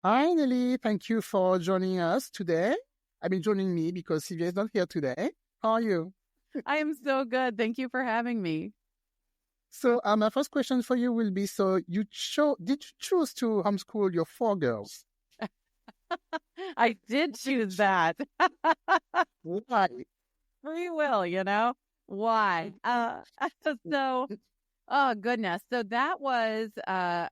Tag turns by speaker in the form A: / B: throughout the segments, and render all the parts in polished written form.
A: Hi, Nellie. Thank you for joining us today. I mean, joining me because Sylvia is not here today. How are you?
B: I am so good. Thank you for having me.
A: So, my first question for you will be: so, did you choose to homeschool your four girls?
B: I did choose that.
A: Why?
B: Free will, Why? So, oh goodness. So that was at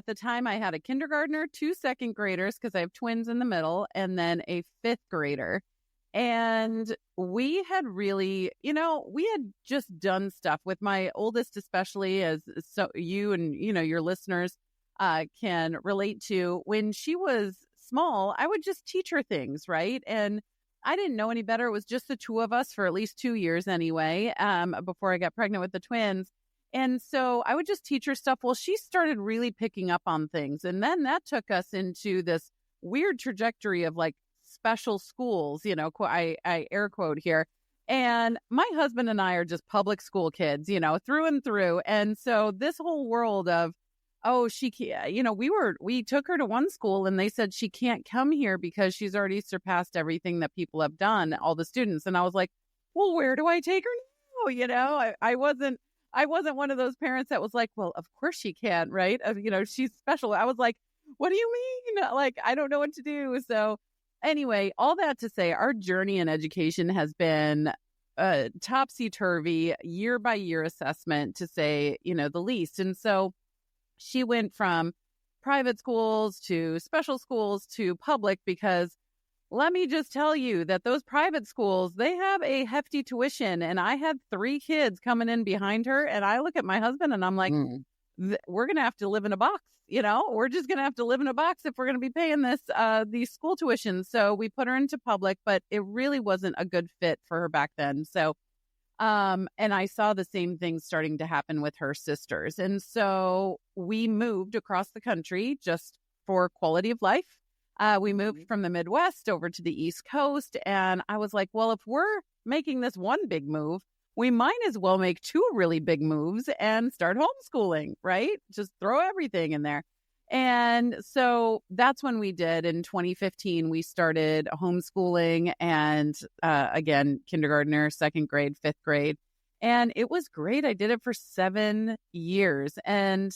B: the time I had a kindergartner, two second graders because I have twins in the middle, and then a fifth grader. And we had really, we had just done stuff with my oldest, especially as so you and, your listeners can relate to. When she was small, I would just teach her things, right? And I didn't know any better. It was just the two of us for at least 2 years anyway, before I got pregnant with the twins. And so I would just teach her stuff. Well, she started really picking up on things. And then that took us into this weird trajectory of like special schools, I air quote here. And my husband and I are just public school kids, through and through. And so this whole world of, oh, she can't, we took her to one school and they said she can't come here because she's already surpassed everything that people have done, all the students. And I was like, well, where do I take her now? I wasn't one of those parents that was like, well, of course she can, right? She's special. I was like, what do you mean? Like, I don't know what to do. So anyway, all that to say, our journey in education has been topsy-turvy, year-by-year assessment, to say, the least. And so she went from private schools to special schools to public because let me just tell you that those private schools, they have a hefty tuition. And I had 3 kids coming in behind her. And I look at my husband and I'm like, we're going to have to live in a box. We're just going to have to live in a box if we're going to be paying these school tuitions. So we put her into public, but it really wasn't a good fit for her back then. So, and I saw the same thing starting to happen with her sisters. And so we moved across the country just for quality of life. We moved from the Midwest over to the East Coast. And I was like, well, if we're making this one big move, we might as well make 2 really big moves and start homeschooling, right? Just throw everything in there. And so that's when we did. In 2015, we started homeschooling and again, kindergartner, second grade, fifth grade. And it was great. I did it for 7 years. And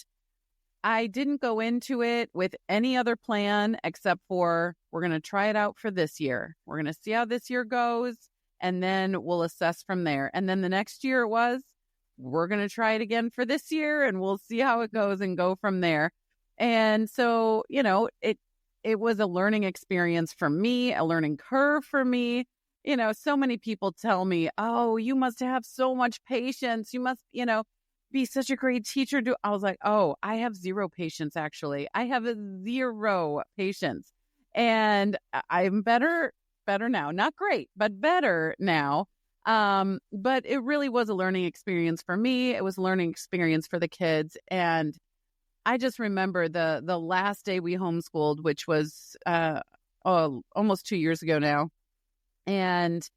B: I didn't go into it with any other plan except for we're going to try it out for this year. We're going to see how this year goes, and then we'll assess from there. And then the next year we're going to try it again for this year, and we'll see how it goes and go from there. And so, it was a learning experience for me, a learning curve for me. So many people tell me, oh, you must have so much patience. You must, be such a great teacher. I was like, oh, I have 0 patience, actually. I have 0 patience. And I'm better now. Not great, but better now. But it really was a learning experience for me. It was a learning experience for the kids. And I just remember the last day we homeschooled, which was almost 2 years ago now. And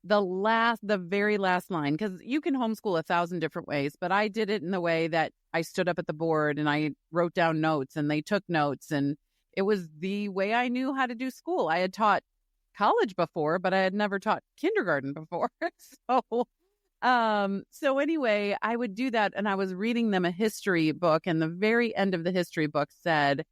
B: the very last line, because you can homeschool 1,000 different ways, but I did it in the way that I stood up at the board and I wrote down notes and they took notes. And it was the way I knew how to do school. I had taught college before, but I had never taught kindergarten before. So anyway, I would do that. And I was reading them a history book, and the very end of the history book said,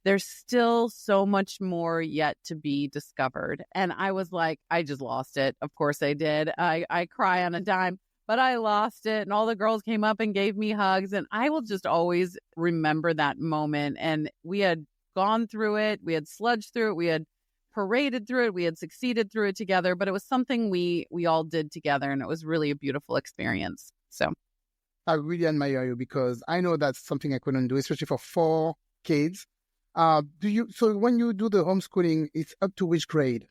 B: there's still so much more yet to be discovered. And I was like, I just lost it. Of course I did. I cry on a dime, but I lost it. And all the girls came up and gave me hugs. And I will just always remember that moment. And we had gone through it. We had sludged through it. We had paraded through it. We had succeeded through it together. But it was something we all did together. And it was really a beautiful experience. So
A: I really admire you because I know that's something I couldn't do, especially for 4 kids. So when you do the homeschooling, it's up to which grade?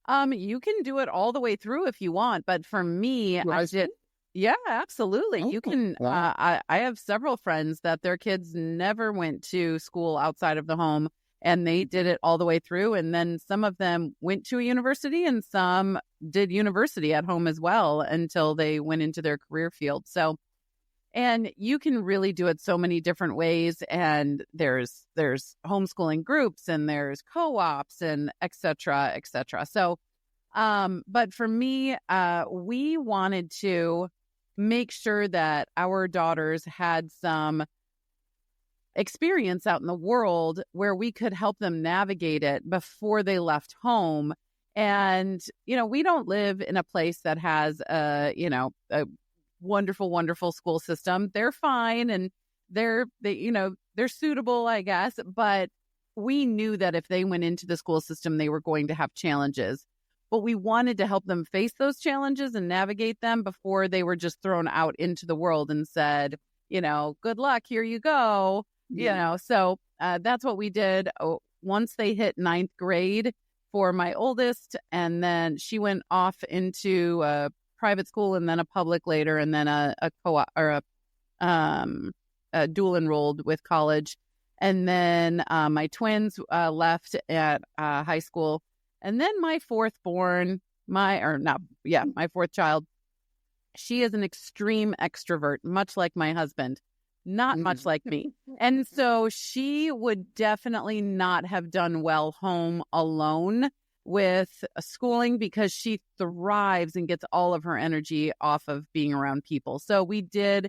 B: You can do it all the way through if you want, but for me, I did. Yeah, absolutely. You can.
A: Wow.
B: I have several friends that their kids never went to school outside of the home, and they did it all the way through. And then some of them went to a university, and some did university at home as well until they went into their career field. So And you can really do it so many different ways. And there's homeschooling groups and there's co-ops and et cetera, et cetera. So, but for me, we wanted to make sure that our daughters had some experience out in the world where we could help them navigate it before they left home. And, we don't live in a place that has a wonderful, wonderful school system. They're fine and they're suitable, I guess. But we knew that if they went into the school system, they were going to have challenges. But we wanted to help them face those challenges and navigate them before they were just thrown out into the world and said, good luck, here you go. So that's what we did. Once they hit 9th grade for my oldest, and then she went off into a private school and then a public later, and then a co-op or a dual enrolled with college. And then my twins left at high school. And then my fourth child, she is an extreme extrovert, much like my husband, not much like me. And so she would definitely not have done well home alone with schooling because she thrives and gets all of her energy off of being around people. So we did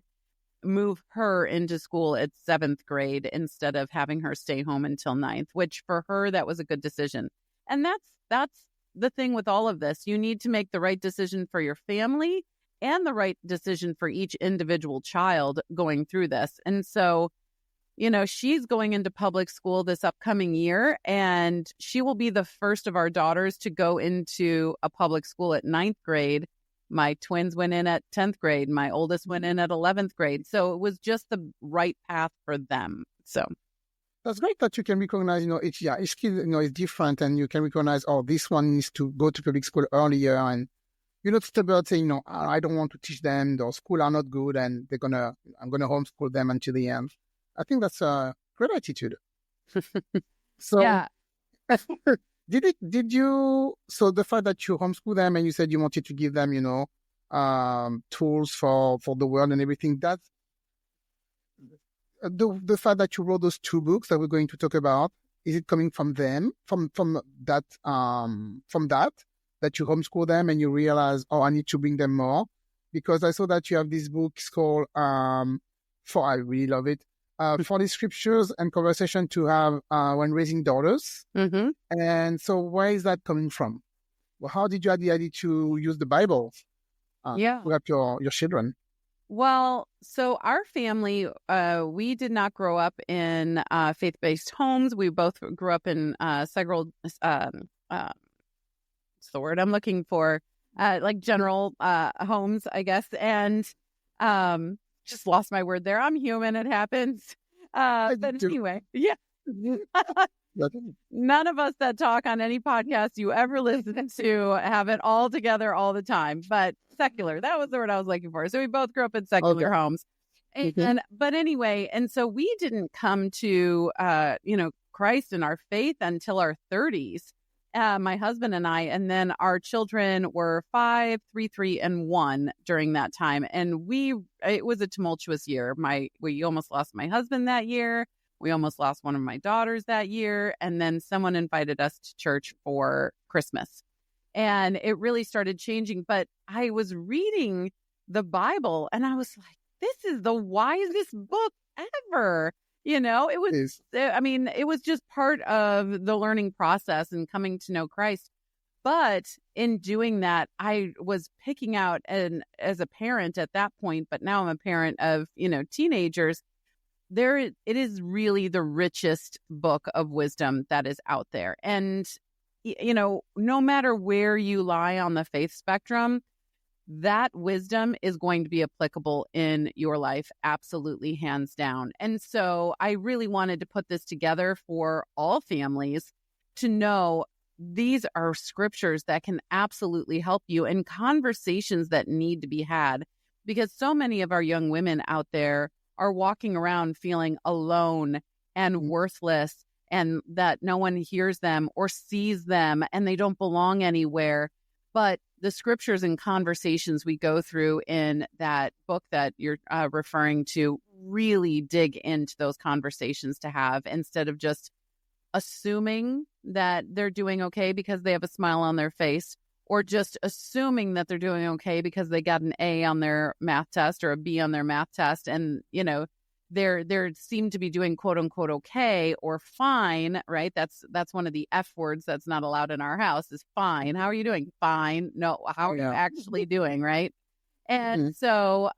B: move her into school at 7th grade instead of having her stay home until 9th, which for her, that was a good decision. And that's the thing with all of this. You need to make the right decision for your family and the right decision for each individual child going through this. And so, she's going into public school this upcoming year, and she will be the first of our daughters to go into a public school at 9th grade. My twins went in at 10th grade. My oldest went in at 11th grade. So it was just the right path for them. So
A: that's great that you can recognize, each kid, is different, and you can recognize, this one needs to go to public school earlier, and you're not stubborn saying, I don't want to teach them, the school are not good, and I'm gonna homeschool them until the end. I think that's a great attitude. So,
B: yeah.
A: so the fact that you homeschool them and you said you wanted to give them, tools for the world and everything, that's the fact that you wrote those 2 books that we're going to talk about, is it coming from them, from that you homeschool them and you realize, I need to bring them more? Because I saw that you have this book called, I really love it, 40 Scriptures and Conversation to Have When Raising Daughters.
B: Mm-hmm.
A: And so where is that coming from? Well, how did you have the idea to use the Bible to help your children?
B: Well, so our family, we did not grow up in faith-based homes. We both grew up in several, what's the word I'm looking for? Like general homes, I guess. And just lost my word there. I'm human. It happens. But anyway, yeah. None of us that talk on any podcast you ever listen to have it all together all the time. But secular, that was the word I was looking for. So we both grew up in secular homes. But anyway, and so we didn't come to, Christ and our faith until our 30s. My husband and I, and then our children were 5, 3, 3, and 1 during that time. And it was a tumultuous year. We almost lost my husband that year. We almost lost one of my daughters that year. And then someone invited us to church for Christmas. And it really started changing. But I was reading the Bible and I was like, this is the wisest book ever. It was just part of the learning process and coming to know Christ. But in doing that, I was picking out, and as a parent at that point, but now I'm a parent of, teenagers, it is really the richest book of wisdom that is out there. And, no matter where you lie on the faith spectrum, that wisdom is going to be applicable in your life, absolutely, hands down. And so I really wanted to put this together for all families to know these are scriptures that can absolutely help you and conversations that need to be had, because so many of our young women out there are walking around feeling alone and worthless, and that no one hears them or sees them and they don't belong anywhere. But the scriptures and conversations we go through in that book that you're referring to really dig into those conversations to have, instead of just assuming that they're doing okay because they have a smile on their face, or just assuming that they're doing okay because they got an A on their math test or a B on their math test. And, they're seem to be doing quote unquote okay or fine, right? That's one of the F words that's not allowed in our house, is fine. How are you doing? Fine. No, how are you actually doing, right? And so,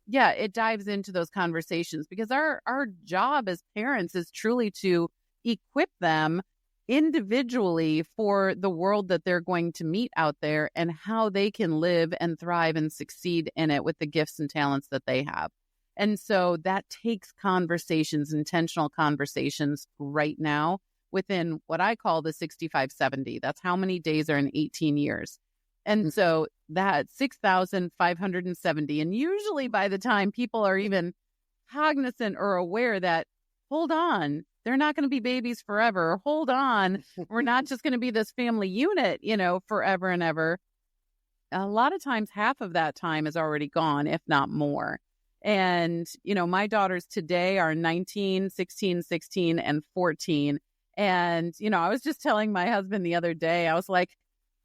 B: it dives into those conversations, because our job as parents is truly to equip them individually for the world that they're going to meet out there, and how they can live and thrive and succeed in it with the gifts and talents that they have. And so that takes conversations, intentional conversations right now within what I call the 65-70. That's how many days are in 18 years. And so that 6,570. And usually by the time people are even cognizant or aware that, hold on, they're not going to be babies forever. Hold on, we're not just going to be this family unit, forever and ever. A lot of times, half of that time is already gone, if not more. And, my daughters today are 19, 16, 16, and 14. And, I was just telling my husband the other day, I was like,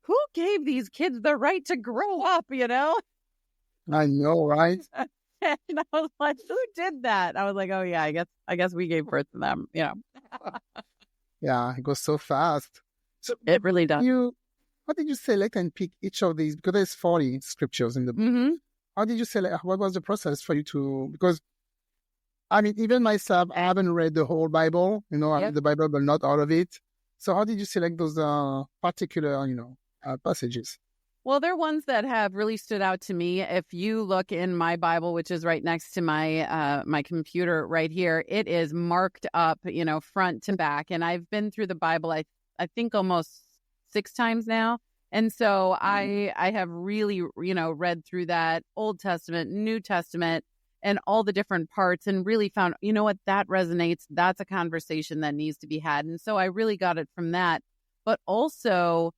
B: who gave these kids the right to grow up,
A: I know, right?
B: And I was like, who did that? I was like, oh, yeah, I guess we gave birth to them,
A: Yeah, it goes so fast. So
B: It really does.
A: how did you select and pick each of these? Because there's 40 scriptures in the book.
B: Mm-hmm.
A: How did you select? What was the process for you to? Because even myself, I haven't read the whole Bible. I read the Bible, but not all of it. So how did you select those particular, passages?
B: Well, they're ones that have really stood out to me. If you look in my Bible, which is right next to my my computer right here, it is marked up, front to back. And I've been through the Bible, I think almost 6 times now. And so I have really, read through that Old Testament, New Testament, and all the different parts, and really found, what, that resonates. That's a conversation that needs to be had. And so I really got it from that. But also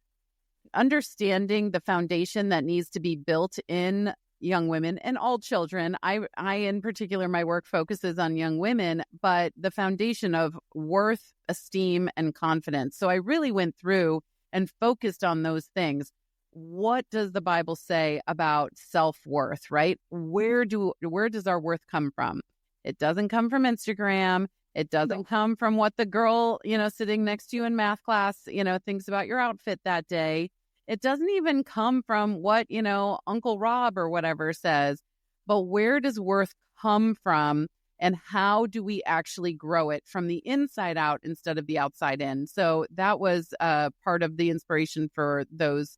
B: understanding the foundation that needs to be built in young women and all children. I in particular, my work focuses on young women, but the foundation of worth, esteem, and confidence. So I really went through and focused on those things. What does the Bible say about self-worth, right? Where does our worth come from? It doesn't come from Instagram. It doesn't come from what the girl, sitting next to you in math class, thinks about your outfit that day. It doesn't even come from what, Uncle Rob or whatever says. But where does worth come from? And how do we actually grow it from the inside out instead of the outside in? So that was part of the inspiration for those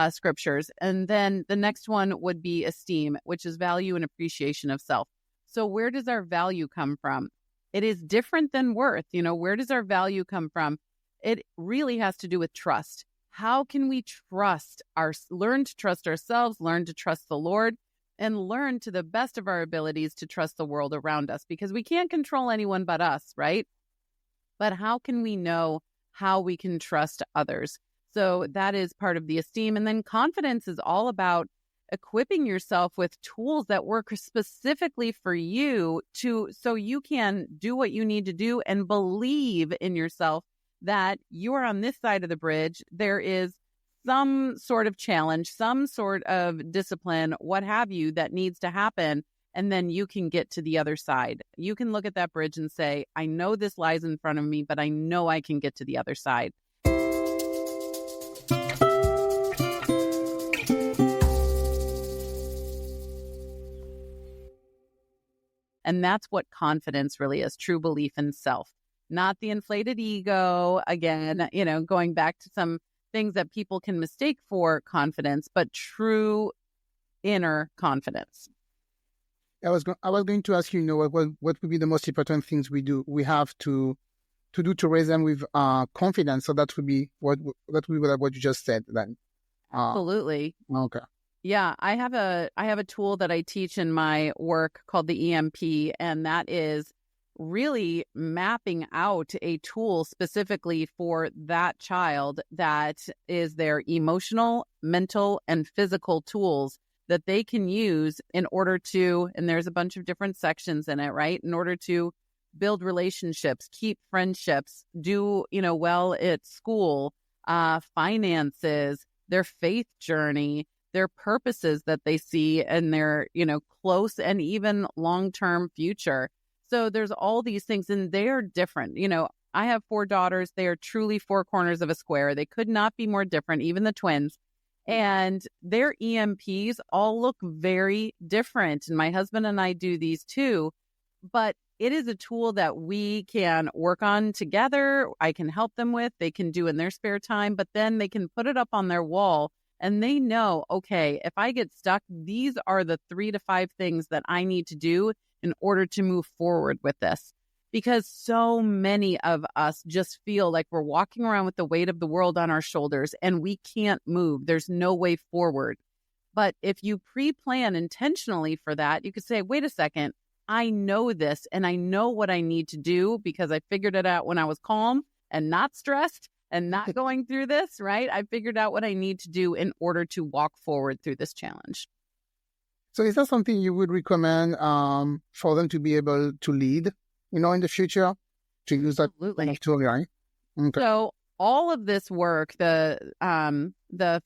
B: scriptures. And then the next one would be esteem, which is value and appreciation of self. So where does our value come from? It is different than worth. Where does our value come from? It really has to do with trust. How can we learn to trust ourselves, learn to trust the Lord, and learn to the best of our abilities to trust the world around us? Because we can't control anyone but us, right? But how can we know how we can trust others? So that is part of the esteem. And then confidence is all about equipping yourself with tools that work specifically for you so you can do what you need to do and believe in yourself that you are on this side of the bridge. There is some sort of challenge, some sort of discipline, what have you, that needs to happen. And then you can get to the other side. You can look at that bridge and say, I know this lies in front of me, but I know I can get to the other side. And that's what confidence really is, true belief in self, not the inflated ego. Again, going back to some things that people can mistake for confidence, but true inner confidence.
A: I was going to ask you, what would be the most important things we have to do to raise them with confidence? So that would be what you just said then.
B: Absolutely.
A: Okay.
B: Yeah, I have a tool that I teach in my work called the EMP, and that is really mapping out a tool specifically for that child that is their emotional, mental, and physical tools that they can use in order to, and there's a bunch of different sections in it, right? In order to build relationships, keep friendships, do, well at school, finances, their faith journey, their purposes that they see in their, close and even long-term future. So there's all these things, and they're different. I have 4 daughters. They are truly 4 corners of a square. They could not be more different, even the twins. And their EMPs all look very different. And my husband and I do these too. But it is a tool that we can work on together. I can help them with. They can do in their spare time, but then they can put it up on their wall. And they know, okay, if I get stuck, these are the 3 to 5 things that I need to do in order to move forward with this. Because so many of us just feel like we're walking around with the weight of the world on our shoulders and we can't move. There's no way forward. But if you pre-plan intentionally for that, you could say, wait a second, I know this and I know what I need to do because I figured it out when I was calm and not stressed and not going through this, right? I figured out what I need to do in order to walk forward through this challenge.
A: So is that something you would recommend for them to be able to lead, in the future, to use that tool, right? Okay.
B: So all of this work, the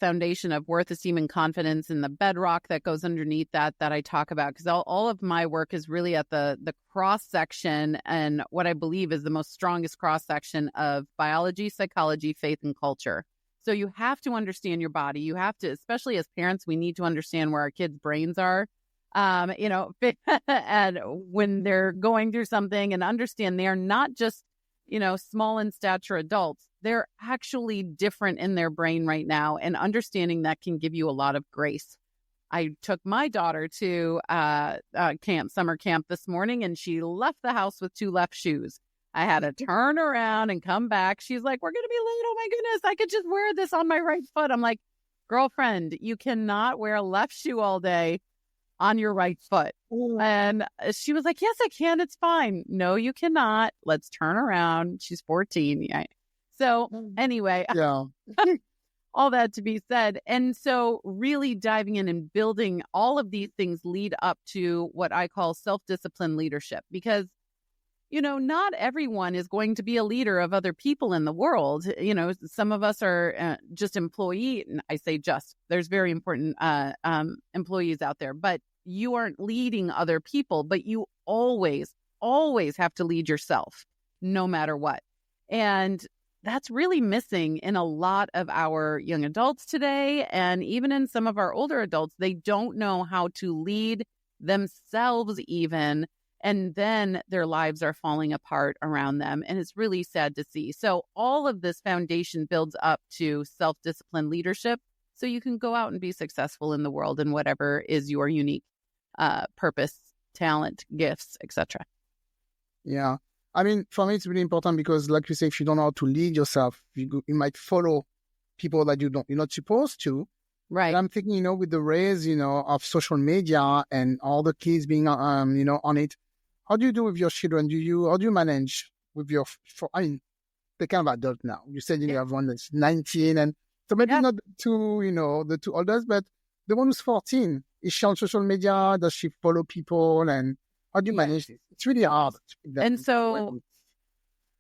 B: foundation of worth, esteem, and confidence, and the bedrock that goes underneath that I talk about, because all of my work is really at the cross section and what I believe is the most strongest cross section of biology, psychology, faith, and culture. So you have to understand your body. You have to, especially as parents, we need to understand where our kids' brains are, and when they're going through something, and understand they are not just, small in stature adults. They're actually different in their brain right now, and understanding that can give you a lot of grace. I took my daughter to summer camp this morning, and she left the house with 2 left shoes. I had to turn around and come back. She's like, we're going to be late. Oh my goodness, I could just wear this on my right foot. I'm like, girlfriend, you cannot wear a left shoe all day on your right foot. Ooh. And she was like, yes, I can. It's fine. No, you cannot. Let's turn around. She's 14. Yeah. So anyway,
A: yeah.
B: All that to be said. And so really diving in and building all of these things lead up to what I call self-discipline leadership, because not everyone is going to be a leader of other people in the world. Some of us are just employee. And I say just, there's very important employees out there, but you aren't leading other people, but you always have to lead yourself no matter what. And that's really missing in a lot of our young adults today. And even in some of our older adults, they don't know how to lead themselves even. And then their lives are falling apart around them. And it's really sad to see. So all of this foundation builds up to self-discipline leadership so you can go out and be successful in the world in whatever is your unique purpose, talent, gifts, etc.
A: Yeah. I mean, for me, it's really important because, like you say, if you don't know how to lead yourself, you might follow people that you're not supposed to.
B: Right.
A: And I'm thinking, with the rise, of social media and all the kids being, on it, how do you do with your children? How do you manage with your, they're kind of adult now. You said you have one that's 19, and so maybe not the 2 oldest, but the one who's 14. Is she on social media? Does she follow people? And how do you manage this? It's really hard.
B: And so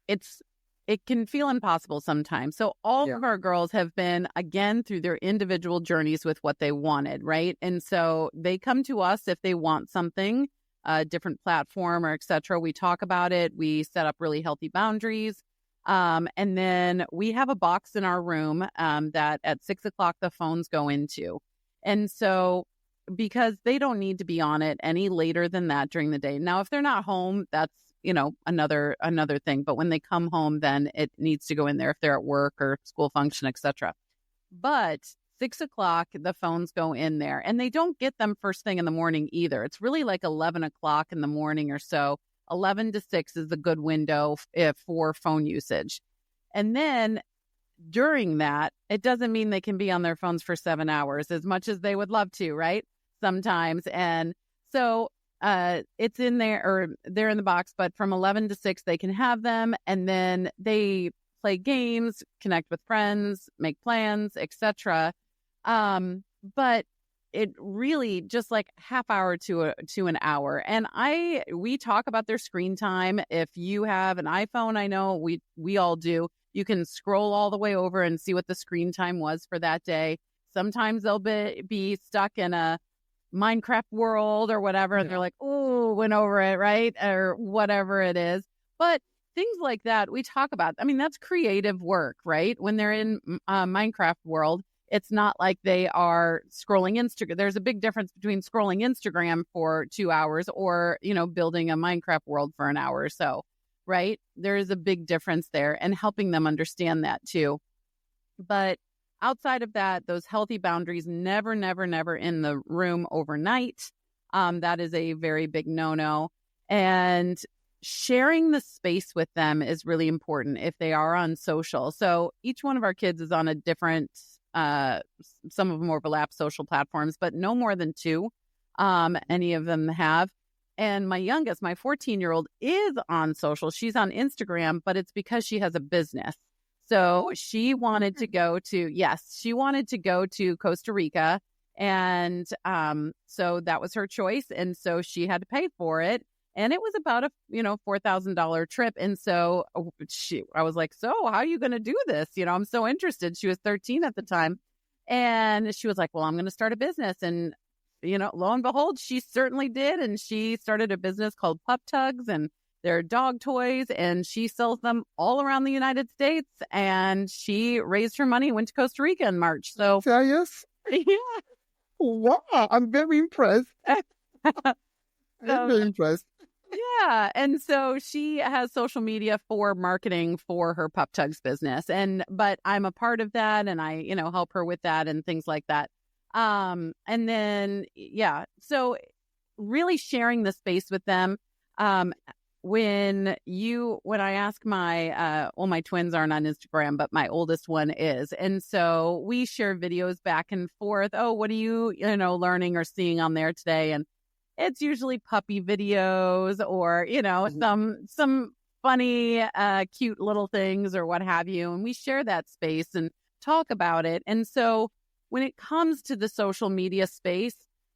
B: it can feel impossible sometimes. So all of our girls have been, again, through their individual journeys with what they wanted, right? And so they come to us if they want something, a different platform or et cetera. We talk about it. We set up really healthy boundaries. And then we have a box in our room that at 6 o'clock the phones go into. And so because they don't need to be on it any later than that during the day. Now, if they're not home, that's, another thing. But when they come home, then it needs to go in there if they're at work or school function, etc. But 6 o'clock, the phones go in there, and they don't get them first thing in the morning either. It's really like 11 o'clock in the morning or so. 11 to 6 is the good window for phone usage. And then during that, it doesn't mean they can be on their phones for 7 hours as much as they would love to, right? Sometimes. And so it's in there, or they're in the box, but from 11 to 6, they can have them. And then they play games, connect with friends, make plans, etc. But it really just like half hour to an hour. And we talk about their screen time. If you have an iPhone, I know we all do. You can scroll all the way over and see what the screen time was for that day. Sometimes they'll be stuck in a Minecraft world or whatever, and they're like, oh, went over it, right? Or whatever it is. But things like that we talk about. I mean, that's creative work, right? When they're in Minecraft world, it's not like they are scrolling Instagram. There's a big difference between scrolling Instagram for 2 hours or, building a Minecraft world for an hour or so, right? There is a big difference there, and helping them understand that too. But outside of that, those healthy boundaries, never, never, never in the room overnight. That is a very big no-no. And sharing the space with them is really important if they are on social. So each one of our kids is on a different, some of them overlap social platforms, but no more than 2. Any of them have. And my youngest, my 14-year-old, is on social. She's on Instagram, but it's because she has a business. So she wanted to go to Costa Rica. And so that was her choice. And so she had to pay for it. And it was about a, $4,000 trip. And so I was like, so how are you going to do this? I'm so interested. She was 13 at the time. And she was like, well, I'm going to start a business. And, lo and behold, she certainly did. And she started a business called Pup Tugs, and they're dog toys, and she sells them all around the United States. And she raised her money and went to Costa Rica in March. So
A: serious?
B: Yeah.
A: Wow, I'm very impressed. I'm very impressed.
B: Yeah. And so she has social media for marketing for her Pup Tugs business. But I'm a part of that, and I, help her with that and things like that. And then, so really sharing the space with them. When I ask my twins aren't on Instagram, but my oldest one is. And so we share videos back and forth. Oh, what are you, learning or seeing on there today? And it's usually puppy videos or, some funny, cute little things or what have you. And we share that space and talk about it. And so when it comes to the social media space,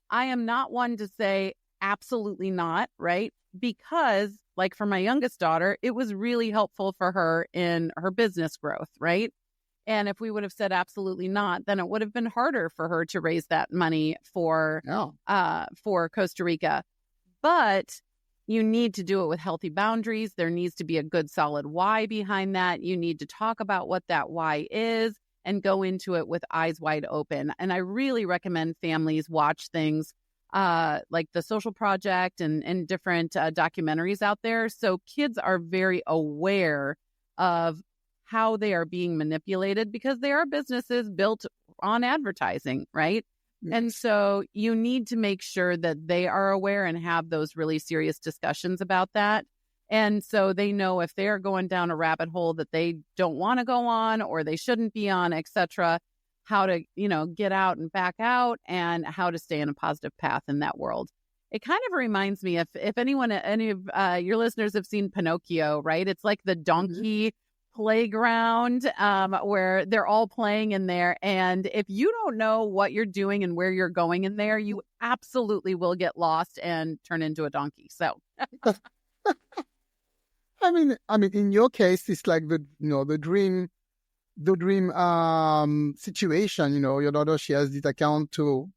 B: I am not one to say absolutely not, right? Because like for my youngest daughter, it was really helpful for her in her business growth, right? And if we would have said absolutely not, then it would have been harder for her to raise that money for Costa Rica. But you need to do it with healthy boundaries. There needs to be a good solid why behind that. You need to talk about what that why is and go into it with eyes wide open. And I really recommend families watch things like The Social Project and different documentaries out there. So kids are very aware of how they are being manipulated because they are businesses built on advertising, right? Yes. And so you need to make sure that they are aware and have those really serious discussions about that. And so they know if they're going down a rabbit hole that they don't want to go on or they shouldn't be on, etc., how to, get out and back out and how to stay in a positive path in that world. It kind of reminds me if any of your listeners have seen Pinocchio, right? It's like the donkey playground where they're all playing in there. And if you don't know what you're doing and where you're going in there, you absolutely will get lost and turn into a donkey. So,
A: I mean, in your case, it's like the dream situation. Your daughter, she has this account to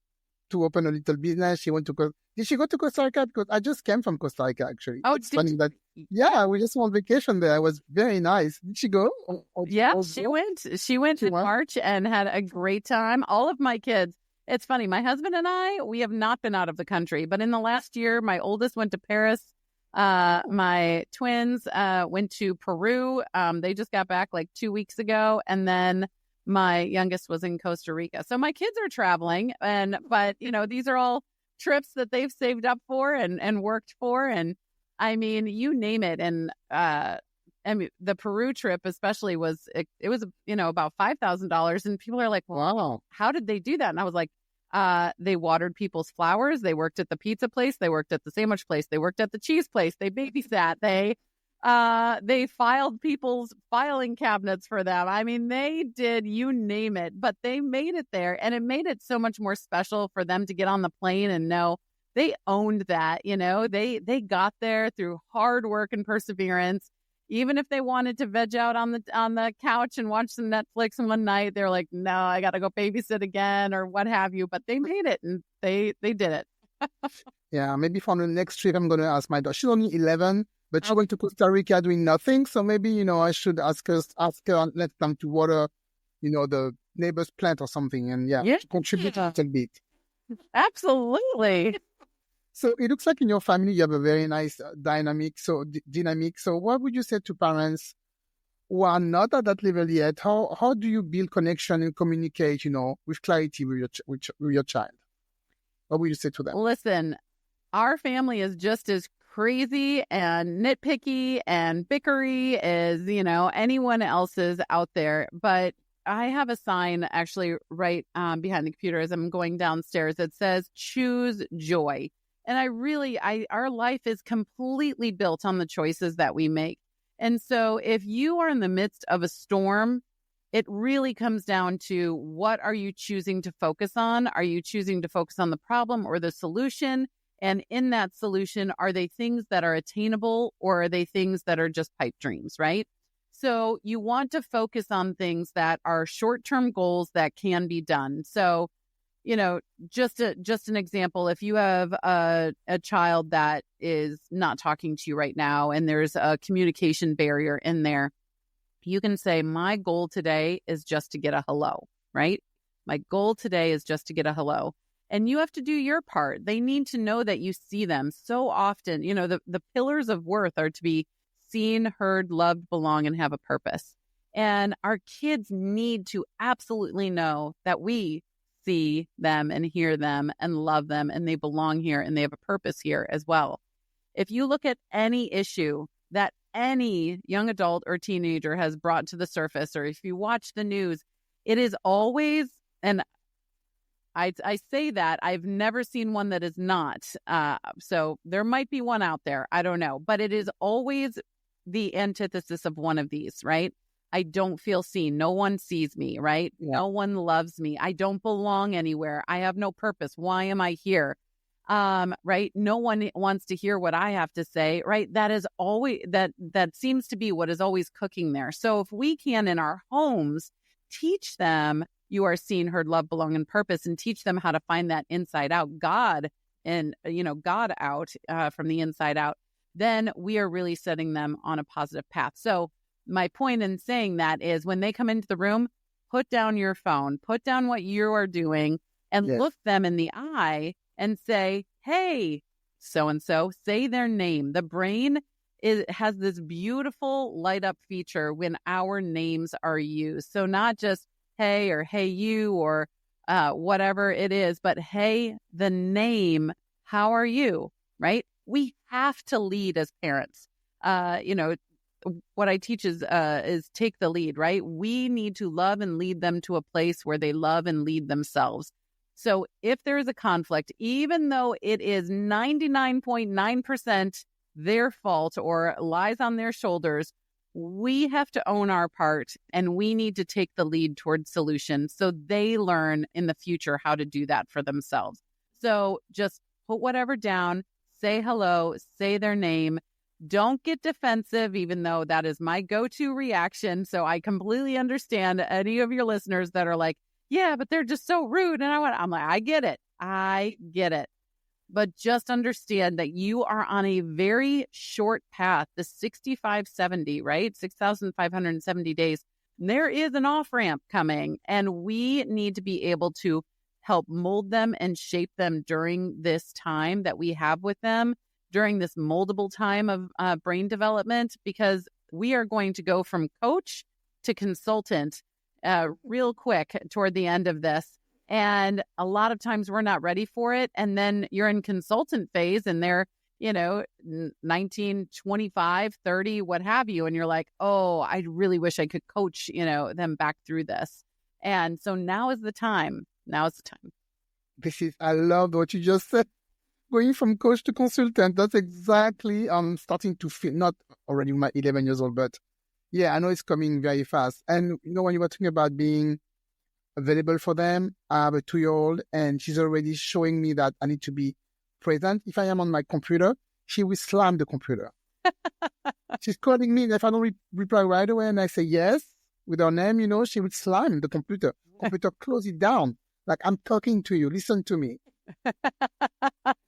A: open a little business. She went to Did she go to Costa Rica? Because I just came from Costa Rica, actually.
B: Oh,
A: it's funny that. Yeah, we just went on vacation there. It was very nice. Did she go?
B: She went. She went in March and had a great time. All of my kids. It's funny. My husband and I, we have not been out of the country, but in the last year, my oldest went to Paris. My twins went to Peru. They just got back like 2 weeks ago, and then my youngest was in Costa Rica. So my kids are traveling, but these are all trips that they've saved up for and worked for, and I mean, you name it. And the Peru trip especially was about $5,000, and people are like, "Wow, how did they do that?" And I was like, They watered people's flowers. They worked at the pizza place. They worked at the sandwich place. They worked at the cheese place. They babysat. They filed people's filing cabinets for them. I mean, they did, you name it, but they made it there. And it made it so much more special for them to get on the plane and know they owned that. You know, they got there through hard work and perseverance. Even if they wanted to veg out on the couch and watch some Netflix and one night, they're like, no, I got to go babysit again or what have you. But they made it and they did it.
A: Yeah, maybe for the next trip, I'm going to ask my daughter. She's only 11, but she went to Costa Rica doing nothing. So maybe, I should ask her and let them to water, the neighbor's plant or something. And contribute a little bit.
B: Absolutely.
A: So it looks like in your family, you have a very nice dynamic. So what would you say to parents who are not at that level yet? How do you build connection and communicate, with clarity with your child? What would you say to them?
B: Listen, our family is just as crazy and nitpicky and bickery as, anyone else's out there. But I have a sign actually right behind the computer as I'm going downstairs that says, choose joy. And our life is completely built on the choices that we make. And so if you are in the midst of a storm, it really comes down to what are you choosing to focus on? Are you choosing to focus on the problem or the solution? And in that solution, are they things that are attainable or are they things that are just pipe dreams, right? So you want to focus on things that are short-term goals that can be done. So just an example, if you have a child that is not talking to you right now and there's a communication barrier in there, you can say, my goal today is just to get a hello, right? My goal today is just to get a hello. And you have to do your part. They need to know that you see them so often. The pillars of worth are to be seen, heard, loved, belong, and have a purpose. And our kids need to absolutely know that we see them and hear them and love them and they belong here and they have a purpose here as well. If you look at any issue that any young adult or teenager has brought to the surface, or if you watch the news, it is always, and I say that, I've never seen one that is not. So there might be one out there. I don't know. But it is always the antithesis of one of these, right? I don't feel seen. No one sees me, right? Yeah. No one loves me. I don't belong anywhere. I have no purpose. Why am I here? Right? No one wants to hear what I have to say, right? That is always, that seems to be what is always cooking there. So if we can, in our homes, teach them you are seen, heard, loved, belong, and purpose, and teach them how to find that inside out, God out from the inside out, then we are really setting them on a positive path. So my point in saying that is when they come into the room, put down your phone, put down what you are doing and look them in the eye and say, hey, so-and-so, say their name. The brain has this beautiful light up feature when our names are used. So not just hey or hey you or whatever it is, but hey, the name, how are you, right? We have to lead as parents. What I teach is take the lead, right? We need to love and lead them to a place where they love and lead themselves. So if there is a conflict, even though it is 99.9% their fault or lies on their shoulders, we have to own our part and we need to take the lead towards solutions so they learn in the future how to do that for themselves. So just put whatever down, say hello, say their name. Don't get defensive, even though that is my go-to reaction. So I completely understand any of your listeners that are like, yeah, but they're just so rude. And I'm like, I get it. But just understand that you are on a very short path, the 6570, right? 6,570 days. There is an off-ramp coming, and we need to be able to help mold them and shape them during this time that we have with them, during this moldable time of brain development, because we are going to go from coach to consultant real quick toward the end of this. And a lot of times we're not ready for it. And then you're in consultant phase and they're, 19, 25, 30, what have you. And you're like, oh, I really wish I could coach, them back through this. And so now is the time.
A: I love what you just said. Going from coach to consultant, that's exactly, I'm starting to feel, not already my 11 years old, but yeah, I know it's coming very fast. And, when you were talking about being available for them, I have a 2-year-old and she's already showing me that I need to be present. If I am on my computer, she will slam the computer. She's calling me, and if I don't reply right away and I say yes with her name, she would slam the computer. Computer, close it down. Like, I'm talking to you. Listen to me.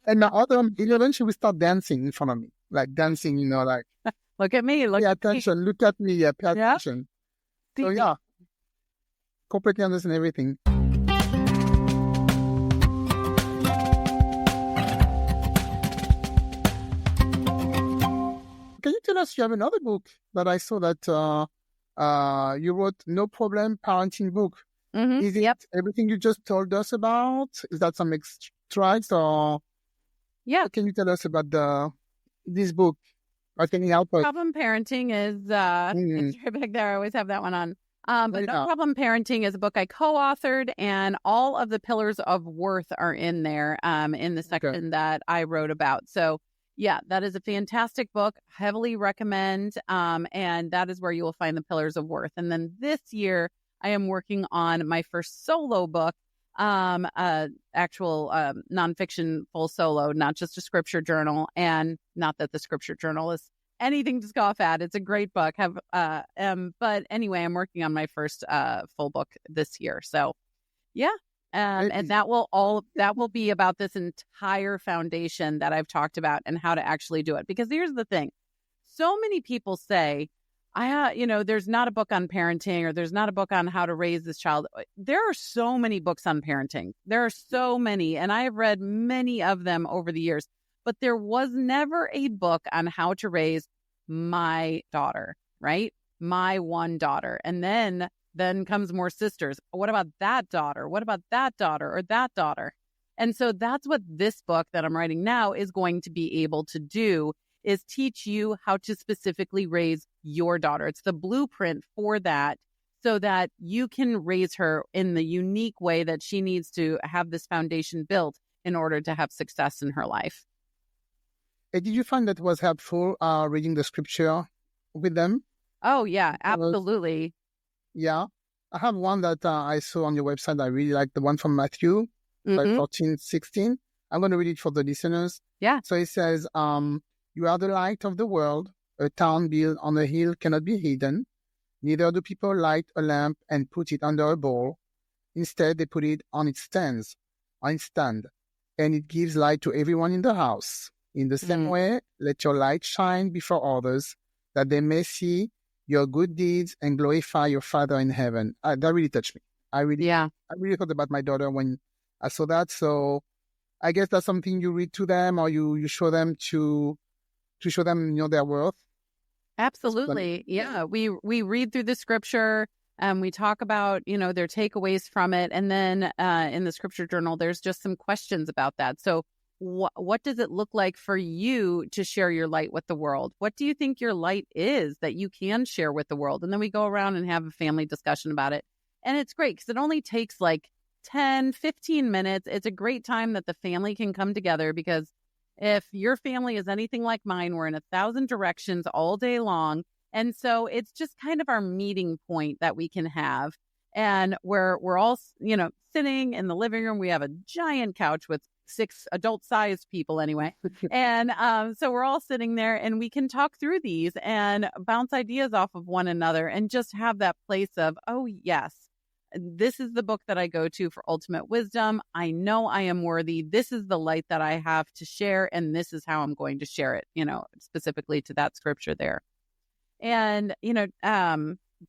A: And my other 11, she will start dancing in front of me. Like dancing, like,
B: look at me.
A: Pay attention. Look at me. Yeah, pay attention. So yeah, completely understand everything. Can you tell us, you have another book that I saw that you wrote, No Problem Parenting Book.
B: Mm-hmm.
A: Is it everything you just told us about? Is that some extracts or?
B: Yeah.
A: Can you tell us about this book? Or can you help us?
B: Problem Parenting is, it's right back there. I always have that one on. But No Problem Parenting is a book I co-authored, and all of the pillars of worth are in there in the section that I wrote about. So yeah, that is a fantastic book. Heavily recommend. And that is where you will find the pillars of worth. And then this year I am working on my first solo book, actual nonfiction full solo, not just a scripture journal. And not that the scripture journal is anything to scoff at. It's a great book. But anyway, I'm working on my first full book this year. So yeah. And that will be about this entire foundation that I've talked about and how to actually do it. Because here's the thing. So many people say, there's not a book on parenting, or there's not a book on how to raise this child. There are so many books on parenting. There are so many, and I have read many of them over the years, but there was never a book on how to raise my daughter, right? My one daughter. And then comes more sisters. What about that daughter? What about that daughter or that daughter? And so that's what this book that I'm writing now is going to be able to do, is teach you how to specifically raise your daughter. It's the blueprint for that, so that you can raise her in the unique way that she needs to have this foundation built in order to have success in her life.
A: Did you find that was helpful reading the scripture with them?
B: Oh, yeah, absolutely.
A: Yeah. I have one that I saw on your website. I really like the one from Matthew, like 14:16. I'm going to read it for the listeners.
B: Yeah.
A: So it says, you are the light of the world. A town built on a hill cannot be hidden. Neither do people light a lamp and put it under a bowl. Instead, they put it on its stand, and it gives light to everyone in the house. In the same way, let your light shine before others, that they may see your good deeds and glorify your Father in heaven. That really touched me. I really thought about my daughter when I saw that. So I guess that's something you read to them, or you show them to show them, their worth.
B: Absolutely. Yeah. We read through the scripture, and we talk about, their takeaways from it. And then in the scripture journal, there's just some questions about that. So what does it look like for you to share your light with the world? What do you think your light is that you can share with the world? And then we go around and have a family discussion about it. And it's great because it only takes like 10, 15 minutes. It's a great time that the family can come together, because if your family is anything like mine, we're in 1,000 directions all day long. And so it's just kind of our meeting point that we can have. And we're all, sitting in the living room. We have a giant couch with 6 adult-sized people anyway. And so we're all sitting there, and we can talk through these and bounce ideas off of one another, and just have that place of, oh, yes, this is the book that I go to for ultimate wisdom. I know I am worthy. This is the light that I have to share, and this is how I'm going to share it, specifically to that scripture there. And,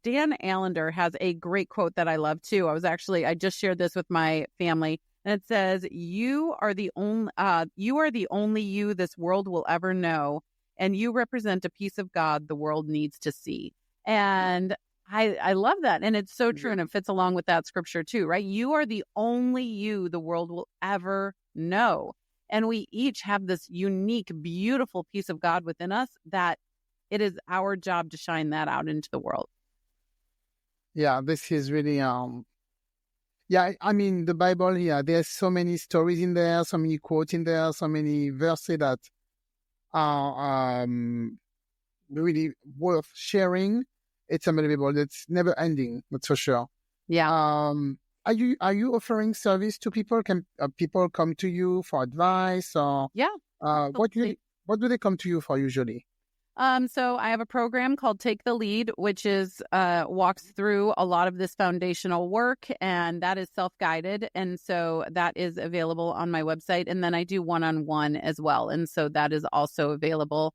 B: Dan Allender has a great quote that I love too. I just shared this with my family, and it says, you are the only you this world will ever know, and you represent a piece of God the world needs to see. And I love that. And it's so true. And it fits along with that scripture too, right? You are the only you the world will ever know. And we each have this unique, beautiful piece of God within us that it is our job to shine that out into the world.
A: Yeah, this is really, Yeah, I mean, the Bible here, there's so many stories in there, so many quotes in there, so many verses that are really worth sharing. It's unbelievable. It's never ending, that's for sure.
B: Yeah.
A: Are you offering service to people? Can people come to you for advice, or
B: Yeah.
A: what do they come to you for usually?
B: So I have a program called Take the Lead, which is walks through a lot of this foundational work, and that is self-guided. And so that is available on my website. And then I do one-on-one as well. And so that is also available.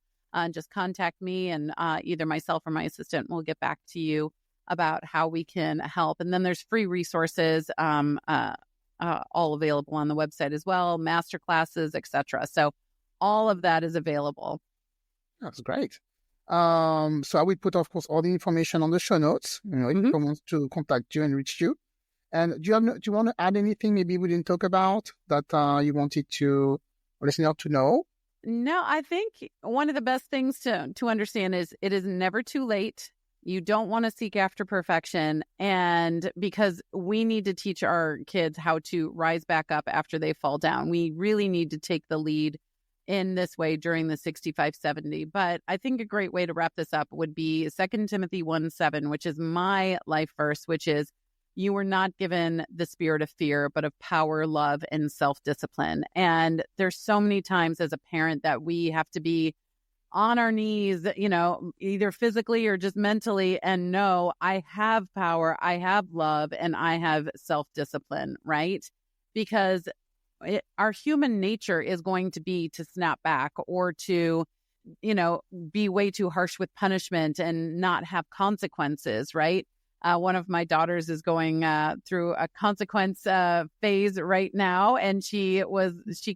B: Just contact me, and either myself or my assistant will get back to you about how we can help. And then there's free resources all available on the website as well, master classes, etc. So all of that is available.
A: That's great. So I will put, of course, all the information on the show notes. If people want to contact you and reach you. And do you want to add anything maybe we didn't talk about that you wanted to listener to know?
B: No, I think one of the best things to understand is it is never too late. You don't want to seek after perfection, and because we need to teach our kids how to rise back up after they fall down. We really need to take the lead in this way during the 65-70. But I think a great way to wrap this up would be 2 Timothy 1:7, which is my life verse, which is, you were not given the spirit of fear, but of power, love, and self-discipline. And there's so many times as a parent that we have to be on our knees, either physically or just mentally, and know I have power, I have love, and I have self-discipline, right? Because our human nature is going to be to snap back or to, be way too harsh with punishment and not have consequences, right? One of my daughters is going through a consequence phase right now, and she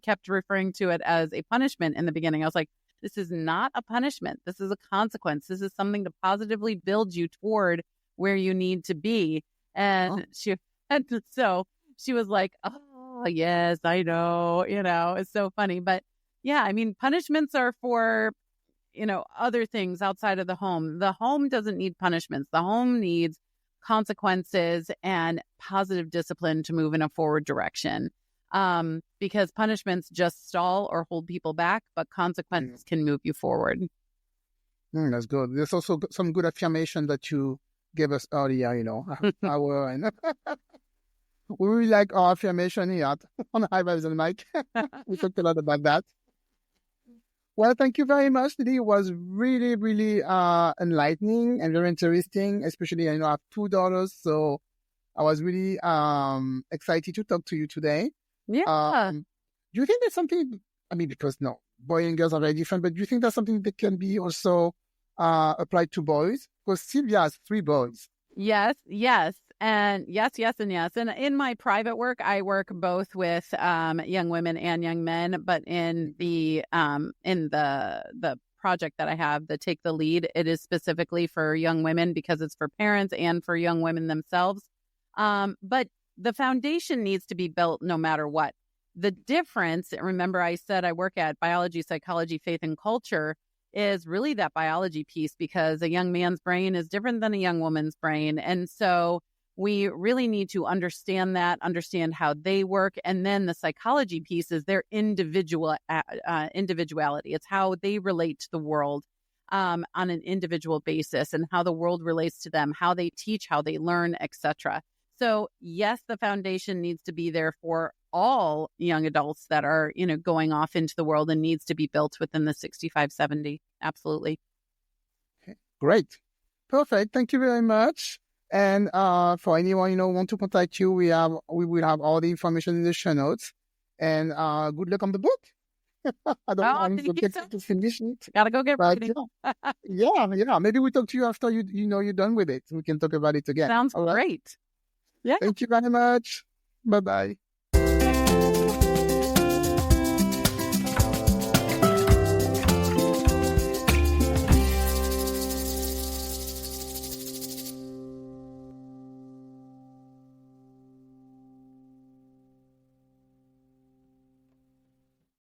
B: kept referring to it as a punishment in the beginning. I was like, this is not a punishment. This is a consequence. This is something to positively build you toward where you need to be. And so she was like, oh, yes, I know, it's so funny. But yeah, I mean, punishments are for, other things outside of the home. The home doesn't need punishments. The home needs consequences and positive discipline to move in a forward direction. Because punishments just stall or hold people back, but consequences can move you forward.
A: That's good. There's also some good affirmation that you gave us earlier, power and we really like our affirmation here on High Vibes and Mike. We talked a lot about that. Well, thank you very much, Nellie. It was really, really enlightening and very interesting, especially, I have 2 daughters, so I was really excited to talk to you today.
B: Yeah.
A: Do you think there's something, because boys and girls are very different, but do you think there's something that can be also applied to boys? Because Sylvia has 3 boys.
B: Yes. And yes. And in my private work, I work both with young women and young men. But in the project that I have, the Take the Lead, it is specifically for young women because it's for parents and for young women themselves. But the foundation needs to be built no matter what. The difference, remember I said I work at biology, psychology, faith, and culture, is really that biology piece, because a young man's brain is different than a young woman's brain. And so we really need to understand how they work. And then the psychology piece is their individuality. It's how they relate to the world on an individual basis, and how the world relates to them, how they teach, how they learn, etc. So yes, the foundation needs to be there for all young adults that are, going off into the world, and needs to be built within the 65-70. Absolutely.
A: Okay, great. Perfect. Thank you very much. And for anyone, want to contact you, we will have all the information in the show notes. And good luck on the book. I don't want to finish it.
B: Gotta go get ready.
A: Yeah. Maybe we talk to you after you're done with it. We can talk about it again.
B: Sounds great. Yeah.
A: Thank you very much. Bye-bye.